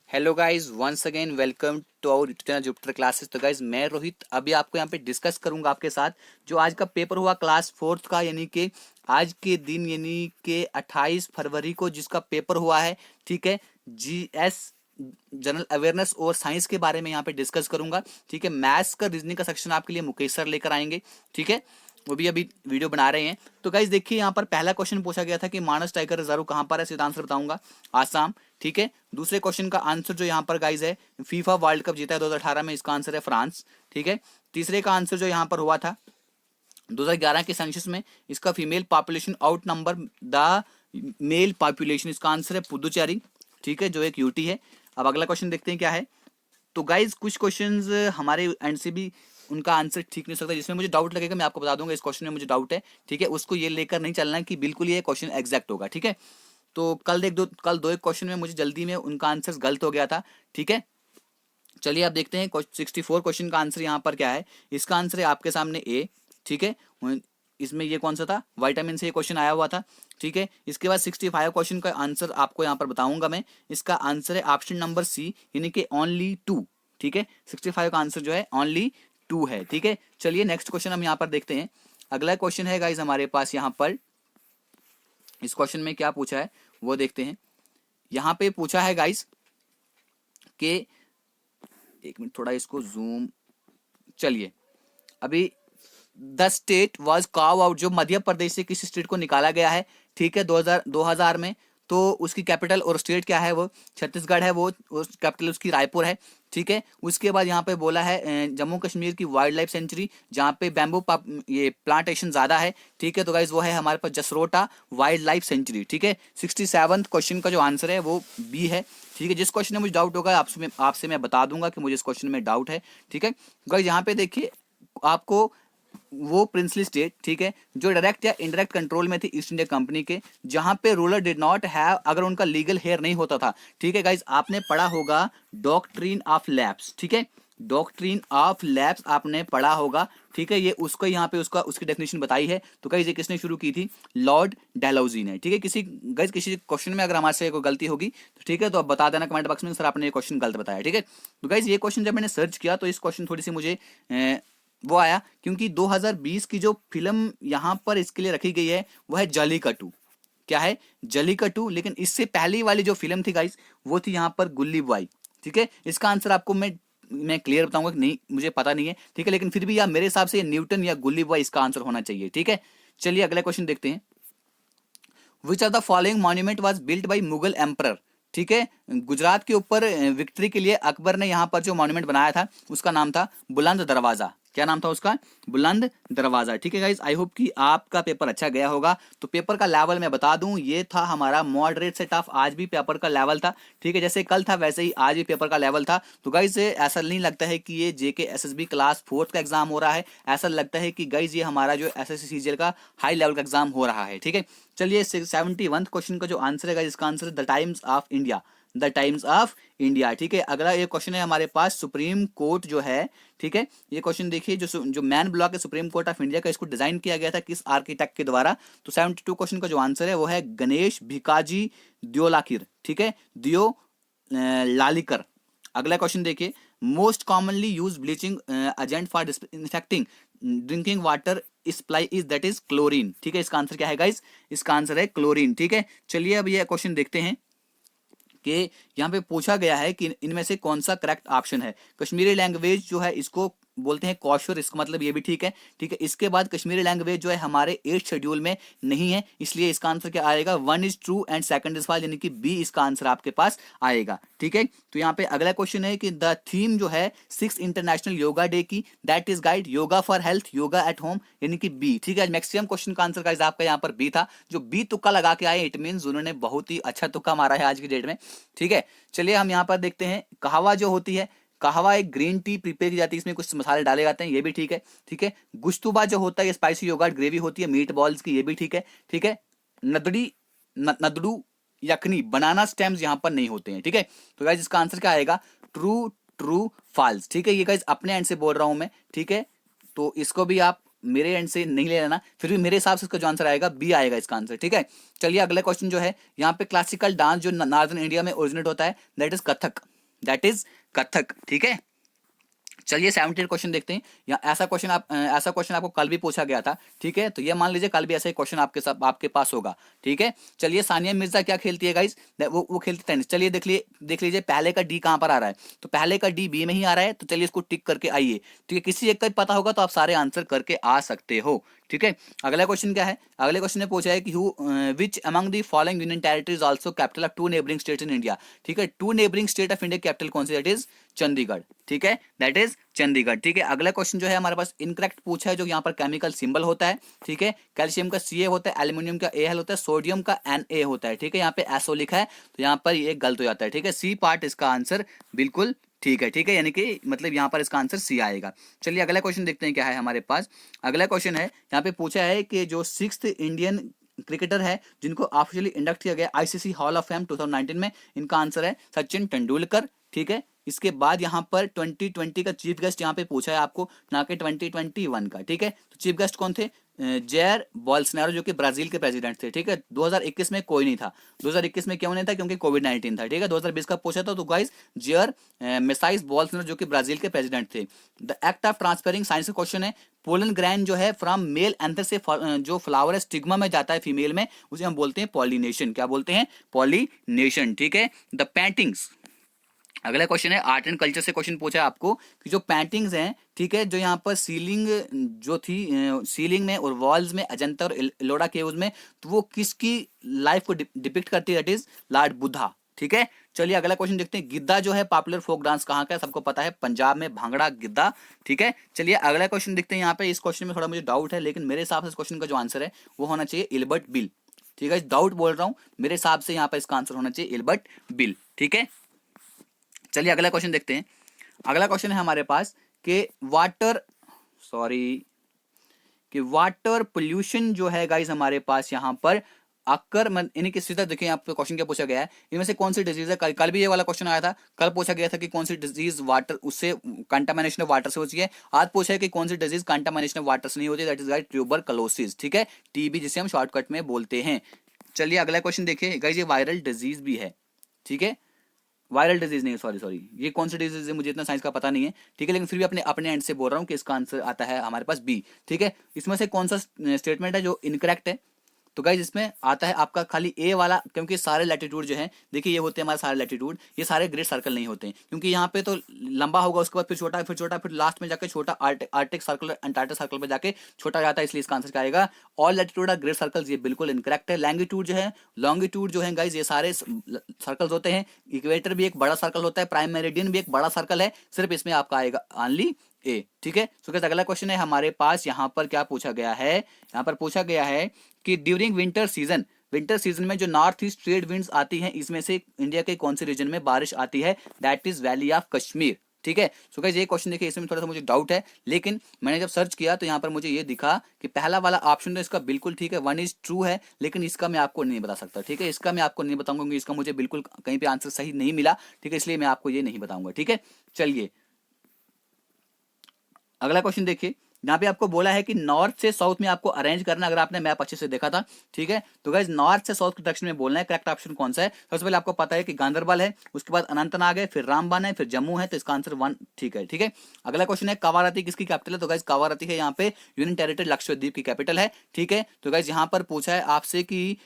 Hello guys, once again welcome to our channel Jupiter classes. तो guys, मैं रोहित अभी आपको यहाँ पे डिस्कस करूंगा आपके साथ जो आज का पेपर हुआ क्लास फोर्थ का, यानी कि आज के दिन यानी कि 28 फरवरी को जिसका पेपर हुआ है। ठीक है, जीएस जनरल अवेयरनेस और साइंस के बारे में यहाँ पे डिस्कस करूंगा। ठीक है, मैथ्स का रीजनिंग का सेक्शन आपके लिए मुकेश सर लेकर आएंगे। ठीक है, वो भी अभी वीडियो बना रहे हैं। तो गाइस देखिए, यहाँ पर पहला क्वेश्चन पूछा गया था कि मानस टाइगर रिजर्व कहाँ पर है। सीधा आंसर बताऊंगा, आसाम। ठीक है, दूसरे क्वेश्चन का आंसर जो यहाँ पर गाइस है, फीफा वर्ल्ड कप जीता है 2018 में, इसका आंसर है फ्रांस। ठीक है, तीसरे का आंसर जो यहाँ पर हुआ था 2011 के सेंसस में, इसका female population out number the mail population, इसका आंसर है पुदुचेरी। ठीक है, जो एक यूटी है। अब अगला क्वेश्चन देखते हैं क्या है। तो गाइज कुछ क्वेश्चंस हमारे एंड से भी उनका आंसर ठीक नहीं हो सकता, जिसमें मुझे डाउट लगेगा मैं आपको बता दूंगा इस क्वेश्चन में मुझे डाउट है। ठीक है, उसको ये लेकर नहीं चलना है कि बिल्कुल ये क्वेश्चन एग्जैक्ट होगा। ठीक है, तो कल दो एक क्वेश्चन में मुझे जल्दी में उनका आंसर गलत हो गया था। ठीक है, चलिए आप देखते हैं 64 क्वेश्चन का आंसर यहाँ पर क्या है। इसका आंसर है आपके सामने ए। ठीक है, इसमें ये कौन सा था, विटामिन से ये क्वेश्चन आया हुआ था। ठीक है, इसके बाद 65 क्वेश्चन का आंसर आपको यहाँ पर बताऊंगा मैं। इसका आंसर है ऑप्शन नंबर सी, यानी कि ओनली 2। ठीक है, 65 का आंसर जो है ओनली 2 है। ठीक है, चलिए नेक्स्ट क्वेश्चन हम यहाँ पर देखते हैं। अगला क्वेश्चन है गाइज हमारे पास यहाँ पर, इस क्वेश्चन में क्या पूछा है वो देखते हैं। यहाँ पे पूछा है गाइज के, एक मिनट थोड़ा इसको जूम, चलिए अभी the state was carve out, जो मध्य प्रदेश से किसी स्टेट को निकाला गया है। ठीक है, 2000 में, तो उसकी कैपिटल और स्टेट क्या है, वो छत्तीसगढ़ है, वो कैपिटल उसकी रायपुर है। ठीक है, उसके बाद यहाँ पे बोला है जम्मू कश्मीर की वाइल्ड लाइफ सेंचुरी जहाँ पे बैम्बू ये प्लांटेशन ज्यादा है। ठीक है, तो गाइज वो है हमारे पास जसरोटा वाइल्ड लाइफ सेंचुरी। ठीक है, 67 क्वेश्चन का जो आंसर है वो बी है। ठीक है, जिस क्वेश्चन में मुझे डाउट होगा आपसे मैं बता दूंगा कि मुझे इस क्वेश्चन में डाउट है। ठीक है गाइज, यहाँ पे देखिए आपको वो प्रिंसली स्टेट, ठीक है, जो डायरेक्ट या इनडायरेक्ट कंट्रोल में थी ईस्ट इंडिया कंपनी के, जहां पे रूलर डिड नॉट हैव, अगर उनका लीगल हेयर नहीं होता था। ठीक है गाइज, आपने पढ़ा होगा डॉक्ट्रिन ऑफ लैप्स। ठीक है, डॉक्ट्रिन ऑफ लैप्स आपने पढ़ा होगा। ठीक है, ये उसको यहाँ पे उसकी डेफिनेशन बताई है। तो गाइज ये किसने शुरू की थी, लॉर्ड डलहौजी ने। ठीक है, किसी क्वेश्चन में अगर हमारे से कोई गलती होगी तो ठीक है, तो आप बता देना कमेंट बॉक्स में, सर आपने ये क्वेश्चन गलत बताया। ठीक है, तो गाइज ये क्वेश्चन जब मैंने सर्च किया तो इस क्वेश्चन थोड़ी सी मुझे वो आया, क्योंकि 2020 की जो फिल्म यहाँ पर इसके लिए रखी गई है वो है जलीकट्टू। क्या है, जलीकट्टू। लेकिन इससे पहली वाली जो फिल्म थी गाइस, वो थी यहाँ पर गुल्ली बॉय। ठीक है, इसका आंसर आपको मैं क्लियर बताऊंगा कि नहीं, मुझे पता नहीं है। ठीक है, लेकिन फिर भी यार मेरे हिसाब से न्यूटन या गुल्ली बॉय इसका आंसर होना चाहिए। ठीक है, चलिए अगला क्वेश्चन देखते हैं। Which are the following monument was built by Mughal emperor. ठीक है, गुजरात के ऊपर विक्ट्री के लिए अकबर ने यहाँ पर जो मॉन्यूमेंट बनाया था उसका नाम था बुलंद दरवाजा। क्या नाम था उसका, बुलंद दरवाजा। ठीक है गाइस, आई होप कि आपका पेपर अच्छा गया होगा। तो पेपर का लेवल मैं बता दूं, ये था हमारा मॉडरेट से टफ। आज भी पेपर का लेवल था। ठीक है, जैसे कल था वैसे ही आज भी पेपर का लेवल था। तो गाइस ऐसा नहीं लगता है कि ये जेके एसएसबी क्लास फोर्थ का एग्जाम हो रहा है, ऐसा लगता है कि गाइस ये हमारा जो एसएससी सीजीएल का हाई लेवल का एग्जाम हो रहा है। ठीक है, चलिए 71 क्वेश्चन का जो आंसर है इसका आंसर है the times of India, the times of India. ठीक है, अगला ये क्वेश्चन है हमारे पास, सुप्रीम कोर्ट जो है। ठीक है, ये क्वेश्चन देखिए, जो मैन ब्लॉक है सुप्रीम कोर्ट ऑफ इंडिया का, इसको डिजाइन किया गया था किस आर्किटेक्ट के द्वारा। तो 72 क्वेश्चन का जो आंसर है वो है गणेश भिकाजी दियोलाकिर। ठीक है, दियो लालिकर। अगला क्वेश्चन देखिए, most commonly use bleaching agent for disinfecting drinking water supply is that is chlorine. ठीक है, इसका आंसर क्या है गाइस, इसका आंसर है क्लोरीन। ठीक है, चलिए अब ये क्वेश्चन देखते हैं कि यहाँ पे पूछा गया है कि इनमें से कौन सा करेक्ट ऑप्शन है। कश्मीरी लैंग्वेज जो है इसको बोलते हैं कौशर, इसका मतलब ये भी ठीक है। ठीक है, इसके बाद कश्मीरी लैंग्वेज जो है हमारे 8th शेड्यूल में नहीं है, इसलिए इसका आंसर क्या आएगा, 1 is true and 2 is false, यानी कि बी इसका आंसर आपके पास आएगा। ठीक है, तो यहाँ पे अगला क्वेश्चन है कि द थीम जो है 6 इंटरनेशनल योगा डे की, that is guide yoga for health, yoga at home, यानी कि बी। ठीक है, मैक्सिमम क्वेश्चन का आंसर गाइस आपका यहाँ पर बी था। जो बी तुक्का लगा के आए, इट मीन उन्होंने बहुत ही अच्छा तुक्का मारा है आज की डेट में। ठीक है, चलिए हम यहाँ पर देखते हैं, कहवा जो होती है, कहवा एक ग्रीन टी प्रिपेयर की जाती है, इसमें कुछ मसाले डाले जाते हैं, ये भी ठीक है। ठीक है, गुश्तुबा जो होता है स्पाइसी योगर्ट ग्रेवी होती है मीट बॉल्स की, ये भी ठीक है। ठीक है, नदड़ू यखनी बनाना स्टेम्स यहाँ पर नहीं होते हैं। ठीक है, तो गाइस इसका आंसर क्या आएगा, ट्रू ट्रू फॉल्स। ठीक है, ये गाइस अपने एंड से बोल रहा हूं मैं। ठीक है, तो इसको भी आप मेरे एंड से नहीं ले लेना, फिर भी मेरे हिसाब से इसका जो आंसर आएगा बी आएगा इसका आंसर। ठीक है, चलिए अगला क्वेश्चन जो है, यहाँ पे क्लासिकल डांस जो नॉर्दर्न इंडिया में ओरिजिनेट होता है that is Kathak. That is Kathak. ठीक है, चलिए 17 क्वेश्चन देखते हैं। या ऐसा क्वेश्चन आपको कल भी पूछा गया था। ठीक है, तो ये मान लीजिए कल भी ऐसा ही क्वेश्चन आपके पास होगा। ठीक है, चलिए सानिया मिर्जा क्या खेलती है गाइस? वो खेलती टेनिस। चलिए देख लीजिए पहले का डी कहाँ पर आ रहा है, तो पहले का डी बी में ही आ रहा है, तो चलिए इसको टिक करके आइए। ठीक है, किसी एक का पता होगा तो आप सारे आंसर करके आ सकते हो। ठीक है, अगला क्वेश्चन क्या है? अगले क्वेश्चन ने पूछा है कि which among the following union territories also capital of 2 neighbouring states in India. ठीक है, 2 neighbouring state of India capital कौन सी? That is Chandigarh. ठीक है, दैट इज चंडीगढ़। ठीक है, अगला क्वेश्चन जो है हमारे पास इनकरेक्ट पूछा है, जो यहाँ पर केमिकल सिंबल होता है। ठीक है, कैल्शियम का Ca होता है, एल्यूमिनियम का Al होता है, सोडियम का Na होता है। ठीक है, यहाँ पे SO लिखा है तो यहाँ पर ये गलत हो जाता है। ठीक है, सी पार्ट इसका आंसर बिल्कुल ठीक है। ठीक है, यानी कि मतलब यहाँ पर इसका आंसर सी आएगा। चलिए अगला क्वेश्चन देखते हैं क्या है हमारे पास। अगला क्वेश्चन है, यहाँ पे पूछा है कि जो 6th इंडियन क्रिकेटर है जिनको ऑफिशियली इंडक्ट किया गया आईसीसी हॉल ऑफ फेम 2019 में, इनका आंसर है सचिन तेंदुलकर। ठीक है, इसके बाद यहाँ पर 2020 का चीफ गेस्ट यहाँ पे पूछा है आपको, ना कि 2021 का। ठीक है, तो चीफ गेस्ट कौन थे? जेयर बोल्सोनारो, जो कि ब्राजील के प्रेसिडेंट थे। ठीक है, 2021 में कोई नहीं था। 2021 में क्यों नहीं था? क्योंकि कोविड-19 था। ठीक है, 2020 का पूछा था तो गाइस जेयर मेसाइस बोल्सोनारो जो कि ब्राजील के प्रेसिडेंट थे। The act of transferring, science का क्वेश्चन है, पोलन ग्रैंड जो है फ्रॉम मेल एंथर से जो फ्लावर है स्टिग्मा में जाता है फीमेल में, उसे हम बोलते हैं पॉलिनेशन। क्या बोलते हैं? पॉलिनेशन। ठीक है, द पेंटिंग्स। अगला क्वेश्चन है आर्ट एंड कल्चर से क्वेश्चन पूछा है आपको कि जो पेंटिंग्स हैं, ठीक है, जो यहाँ पर सीलिंग जो थी, सीलिंग में और वॉल्स में अजंता और एलोरा केव्स में, तो वो किसकी लाइफ को डिपिक्ट करती है? That is Lord Buddha. ठीक है, चलिए अगला क्वेश्चन देखते हैं। गिद्दा जो है पॉपुलर फोक डांस कहाँ का है? सबको पता है, पंजाब में भांगड़ा गिद्दा। ठीक है, चलिए अगला क्वेश्चन देखते हैं। यहाँ पे इस क्वेश्चन में थोड़ा मुझे डाउट है, लेकिन मेरे हिसाब से इस क्वेश्चन का जो आंसर है वो होना चाहिए इल्बर्ट बिल। ठीक है, डाउट बोल रहा हूँ, मेरे हिसाब से यहाँ पर इसका आंसर होना चाहिए इल्बर्ट बिल। ठीक है, चलिए अगला क्वेश्चन देखते हैं। अगला क्वेश्चन है हमारे पास कि वाटर पोल्यूशन जो है गाइस हमारे पास यहाँ पर आकर यानी कि सीधा देखिए यहाँ पे क्वेश्चन क्या पूछा गया है, इनमें से कौन सी डिजीज है? कल भी ये वाला क्वेश्चन आया था। कल पूछा गया था कि कौन सी डिजीज वाटर उससे कंटामिनेशन ऑफ वाटर से होती है। आज पूछा है कि कौन सी डिजीज कंटामिनेशन ऑफ वाटर से नहीं होती, दैट इज गाइस ट्यूबरकुलोसिस। ठीक है, टीबी जिसे हम शॉर्टकट में बोलते हैं। चलिए अगला क्वेश्चन देखिए गाइस, ये वायरल डिजीज भी है। ठीक है, वायरल डिजीज नहीं, सॉरी, ये कौन सी डिजीज है मुझे इतना साइंस का पता नहीं है। ठीक है, लेकिन फिर भी अपने एंड से बोल रहा हूँ कि इसका आंसर आता है हमारे पास बी। ठीक है, इसमें से कौन सा स्टेटमेंट है जो इनकरेक्ट है? तो गाइज इसमें आता है आपका खाली ए वाला, क्योंकि सारे लैटिट्यूड जो हैं, देखिए ये होते हैं हमारे सारे लैटिट्यूड, ये सारे ग्रेट सर्कल नहीं होते हैं, क्योंकि यहाँ पे तो लंबा होगा, उसके बाद फिर छोटा, फिर छोटा, फिर लास्ट में जाके छोटा आर्टिक सर्कल अंटार्कटिक सर्कल पे जाके छोटा जाता है, इसलिए इसका आंसर क्या आएगा? All latitude are great circles. ये बिल्कुल इनकरेक्ट है। लैंगिट्यूड जो है, लॉन्गिट्यूड जो है गाइज, ये सारे सर्कल्स होते हैं। इक्वेटर भी एक बड़ा सर्कल होता है, प्राइम मेरिडियन भी एक बड़ा सर्कल है, सिर्फ इसमें आपका आएगा ओनली ए। ठीक है, सो अगला क्वेश्चन है हमारे पास, यहाँ पर क्या पूछा गया है? यहाँ पर पूछा गया है कि ड्यूरिंग विंटर सीजन में जो नॉर्थ ईस्ट ट्रेड विंड्स आती हैं, इसमें से इंडिया के कौन से रीजन में बारिश आती है? That is valley of Kashmir. ठीक है, सो गाइस ये क्वेश्चन देखिए, इसमें थोड़ा सा मुझे डाउट है, लेकिन मैंने जब सर्च किया तो यहाँ पर मुझे ये दिखा कि पहला वाला ऑप्शन तो इसका बिल्कुल ठीक है, 1 इज ट्रू है, लेकिन इसका मैं आपको नहीं बता सकता। ठीक है, इसका मैं आपको नहीं बताऊंगा क्योंकि इसका मुझे बिल्कुल कहीं पे आंसर सही नहीं मिला। ठीक है, इसलिए मैं आपको ये नहीं बताऊंगा। ठीक है, चलिए अगला क्वेश्चन देखिए। यहाँ पे आपको बोला है कि नॉर्थ से साउथ में आपको अरेंज करना, अगर आपने मैप अच्छे से देखा था। ठीक है, तो गाइस नॉर्थ से साउथ के डायरेक्शन में बोलना है। करेक्ट ऑप्शन कौन सा है? सबसे पहले आपको पता है कि गांधरबल है, उसके बाद अनंतनाग है, फिर रामबन है, फिर जम्मू है, तो इसका आंसर 1 ठीक है। ठीक है, अगला क्वेश्चन है कवारती किसकी कैपिटल है? तो गाइस कवारती है यहाँ पे यूनियन टेरिटरी लक्षद्वीप की कैपिटल है। ठीक है, तो गाइस यहाँ पर पूछा है आपसे कि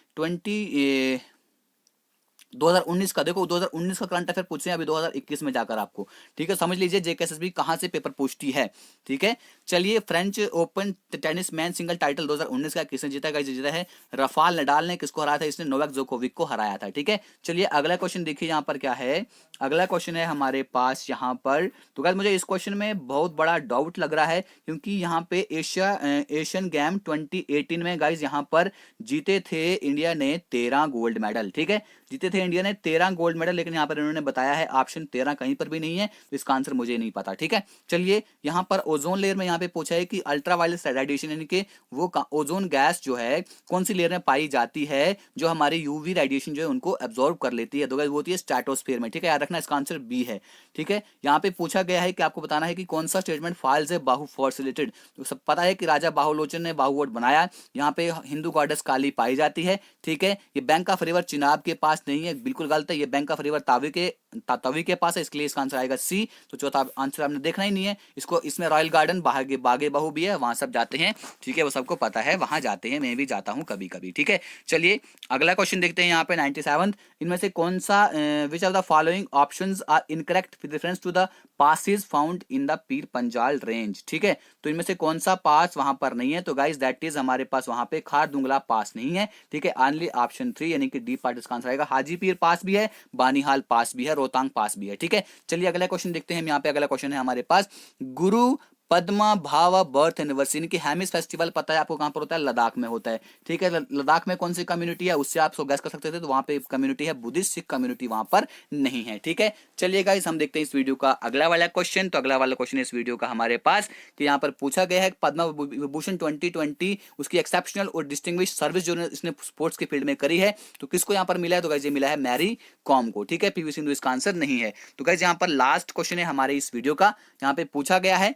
2019 का, देखो 2019 का करंट अफेयर पूछ रहे हैं अभी 2021 में जाकर आपको। ठीक है, समझ लीजिए जेकेएसएसबी कहां से पेपर पूछती है। ठीक है, चलिए French open tennis man single title 2019 का किसने जीता? गाइस जीता है राफेल नडाल ने। किसको हराया था? इसने नोवाक जोकोविक को हराया था। ठीक है, चलिए अगला क्वेश्चन देखिए यहाँ पर क्या है। अगला क्वेश्चन है हमारे पास यहाँ पर, तो गाइस मुझे इस क्वेश्चन में बहुत बड़ा डाउट लग रहा है, क्योंकि यहाँ पे एशियन गेम 2018 में गाइस यहाँ पर जीते थे इंडिया ने 13 गोल्ड मेडल। ठीक है, जीते थे इंडिया ने 13 गोल्ड मेडल, लेकिन यहाँ पर इन्होंने बताया है ऑप्शन 13 कहीं पर भी नहीं है, तो इसका आंसर मुझे नहीं पता। ठीक है, चलिए यहाँ पर ओजोन लेयर में यहाँ पे पूछा है कि अल्ट्रावायलेट रेडिएशन यानी कि वो ओजोन गैस जो है कौन सी लेयर में पाई जाती है जो हमारे यूवी रेडिएशन जो है उनको एब्जॉर्ब कर लेती है? तो वो होती है स्ट्रेटोस्फीयर में। ठीक है, याद रखना इसका आंसर बी है। ठीक है, यहाँ पे पूछा गया है कि आपको बताना है कि कौन सा स्टेटमेंट फॉल्स है बाहु फोर्ट से रिलेटेड। तो सब पता है कि राजा बाहुलोचन ने बाहुवट बनाया, यहाँ पे हिंदू गॉडेस काली पाई जाती है। ठीक है, ये बैंक ऑफ रिवर चिनाब के पास नहीं है, बिल्कुल गलत है, ये बैंक ऑफ रिवर तावी के तवी के पास है, इसके लिए इसका आंसर आएगा सी। तो चौथा आंसर आपने देखना ही नहीं है इसको। इसमें रॉयल गार्डन बागे बहू भी है, वहां सब जाते हैं, ठीक है, वो सबको पता है, वहां जाते हैं, मैं भी जाता हूं कभी कभी, ठीक है। चलिए अगला क्वेश्चन देखते हैं यहाँ पे 97। इनमें से कौन सा which of the following options are incorrect with reference to the passes found in the Pir Panjal range, ठीक है। तो इनमें से कौन सा पास वहां पर नहीं है, तो गाइस दैट इज हमारे पास वहां पे खारदुंगला पास नहीं है, ठीक है। ओनली ऑप्शन 3 यानी कि डी पार्ट इसका आंसर आएगा। हाजी पीर पास भी है, बानीहाल पास भी है, रोहतांग पास भी है, ठीक है। चलिए अगला क्वेश्चन देखते हैं हम यहाँ पे। अगला क्वेश्चन है हमारे पास गुरु पद्मा भावा बर्थ एनिवर्सरी, इनकी हैमिस फेस्टिवल पता है आपको कहां पर होता है, लद्दाख में होता है, ठीक है। लद्दाख में कौन सी कम्युनिटी है उससे आप गैस कर सकते थे, तो वहां पे कम्युनिटी है बुद्धिस्ट, सिख कम्युनिटी वहां पर नहीं है, ठीक है। चलिए गाइस हम देखते हैं इस वीडियो का अगला वाला क्वेश्चन। तो अगला वाला क्वेश्चन इस वीडियो का हमारे पास कि यहाँ पर पूछा गया है पद्मा विभूषण 2020 उसकी एक्सेप्शनल और डिस्टिंग्विश सर्विस जो इसने स्पोर्ट्स के फील्ड में करी है, तो किसको यहाँ पर मिला है, तो गाइस ये मिला है मैरी कॉम को, ठीक है। पीवी सिंधु इसका आंसर नहीं है। तो गाइस यहाँ पर लास्ट क्वेश्चन है हमारे इस वीडियो का, यहाँ पे पूछा गया है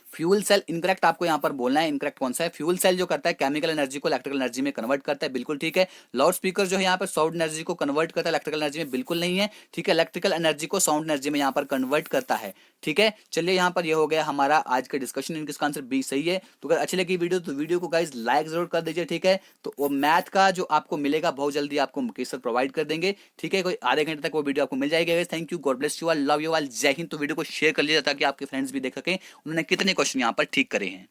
फ्यूल सेल। इनकरेक्ट आपको यहां पर बोलना है, इनकरेक्ट कौन सा है। फ्यूल सेल जो करता है केमिकल एनर्जी को इलेक्ट्रिकल एनर्जी में कन्वर्ट करता है, बिल्कुल ठीक है। लाउड स्पीकर जो है यहाँ पर साउंड एनर्जी को कन्वर्ट करता है इलेक्ट्रिकल एनर्जी में, बिल्कुल नहीं है, ठीक है। इलेक्ट्रिकल एनर्जी को साउंड एनर्जी में यहाँ पर कन्वर्ट करता है, ठीक है। चलिए यहाँ पर ये हो गया हमारा आज का डिस्कशन, इनका आंसर बी सही है। तो अगर अच्छी लगी वीडियो तो वीडियो को गाइस लाइक जरूर कर दीजिए, ठीक है। तो वो मैथ का जो आपको मिलेगा बहुत जल्दी आपको मुकेश सर प्रोवाइड कर देंगे, ठीक है। कोई आधे घंटे तक वो वीडियो आपको मिल जाएगा। Thank you, God bless you all, love you all, जय हिंद। तो वीडियो को शेयर कर लीजिए ताकि आपके फ्रेंड्स भी देख सकें उन्होंने कितने क्वेश्चन यहाँ पर ठीक करे हैं।